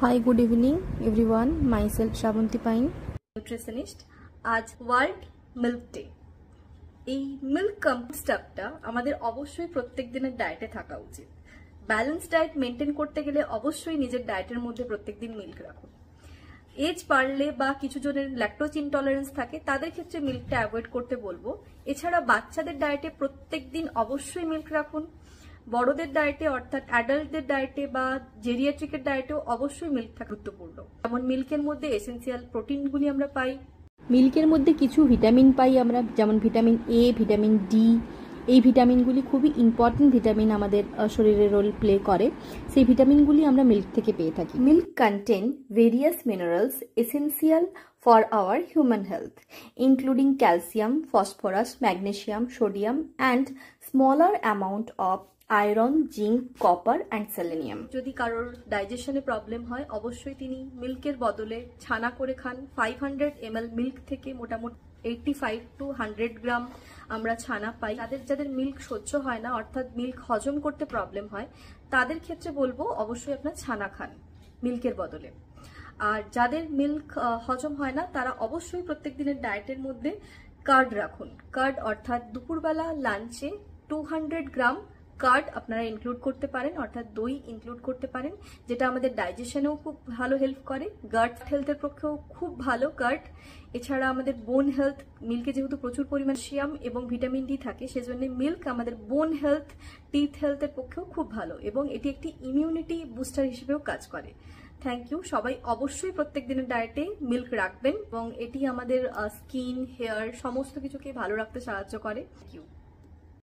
Hi, good evening everyone. Myself Shravanti Pine, nutritionist. আজ world milk day. এই milk কনসেপ্টটা আমাদের অবশ্যই প্রত্যেক দিনের ডায়েটে থাকা উচিত। ব্যালেন্স ডায়েট মেনটেন করতে গেলে অবশ্যই নিজের ডায়েটের মধ্যে প্রত্যেকদিন মিল্ক রাখুন। এজ বাড়লে বা কিছু জনের ল্যাকটোজ ইনটলারেন্স থাকে, তাদের ক্ষেত্রে মিল্কটা অ্যাভয়েড করতে বলবো। এছাড়া বাচ্চাদের ডায়েটে প্রত্যেকদিন অবশ্যই মিল্ক রাখুন। বড়দের ডায়েটে অর্থাৎ অ্যাডাল্টদের ডায়েটে বা জেরিয়াট্রিকের ডায়েটেও অবশ্যই মিল্ক থাকা গুরুত্বপূর্ণ। যেমন মিল্কের মধ্যে এসেন্সিয়াল প্রোটিনগুলি আমরা পাই। মিল্কের মধ্যে কিছু ভিটামিন পাই আমরা, যেমন ভিটামিন এ, ভিটামিন ডি। এই ভিটামিনগুলি খুবই ইম্পর্টেন্ট ভিটামিন, আমাদের শরীরে রোল প্লে করে। সেই ভিটামিনগুলি আমরা মিল্ক থেকে পেয়ে থাকি। Milk contain various minerals essential for our human health, including calcium, phosphorus, magnesium, sodium, and smaller amount of iron, zinc, copper, and selenium. যদি কারোর ডাইজেশনে প্রবলেম হয়, অবশ্যই তিনি মিল্কের বদলে ছানা করে খান। 500 ml মিল্ক থেকে মোটামুটি 85 to 100 গ্রাম আমরা ছানা পাই। যাদের মিল্ক সহ্য হয় না, অর্থাৎ মিল্ক হজম করতে প্রবলেম হয়, তাদের ক্ষেত্রে বলবো অবশ্যই আপনার ছানা খান মিল্কের বদলে। আর যাদের মিল্ক হজম হয় না, তারা অবশ্যই প্রত্যেক দিনের ডায়েটের মধ্যে কার্ড রাখুন। কার্ড অর্থাৎ দুপুরবেলা লাঞ্চে 200 গ্রাম কার্ড আপনারা ইনক্লুড করতে পারেন, অর্থাৎ দই ইনক্লুড করতে পারেন, যেটা আমাদের ডাইজেশনেও খুব ভালো হেল্প করে। গাট হেলথের পক্ষেও খুব ভালো কার্ড। এছাড়া আমাদের বোন হেলথ, মিল্কে যেহেতু প্রচুর পরিমাণ ক্যালসিয়াম এবং ভিটামিন ডি থাকে, সেজন্য মিল্ক আমাদের বোন হেলথ, টিথ হেলথের পক্ষেও খুব ভালো, এবং এটি একটি ইমিউনিটি বুস্টার হিসেবেও কাজ করে। Thank you. সবাই অবশ্যই প্রত্যেক দিনের ডায়েটে মিল্ক রাখবেন, এবং এটি আমাদের স্কিন, হেয়ার সমস্ত কিছুকে ভালো রাখতে সাহায্য করে। Thank you.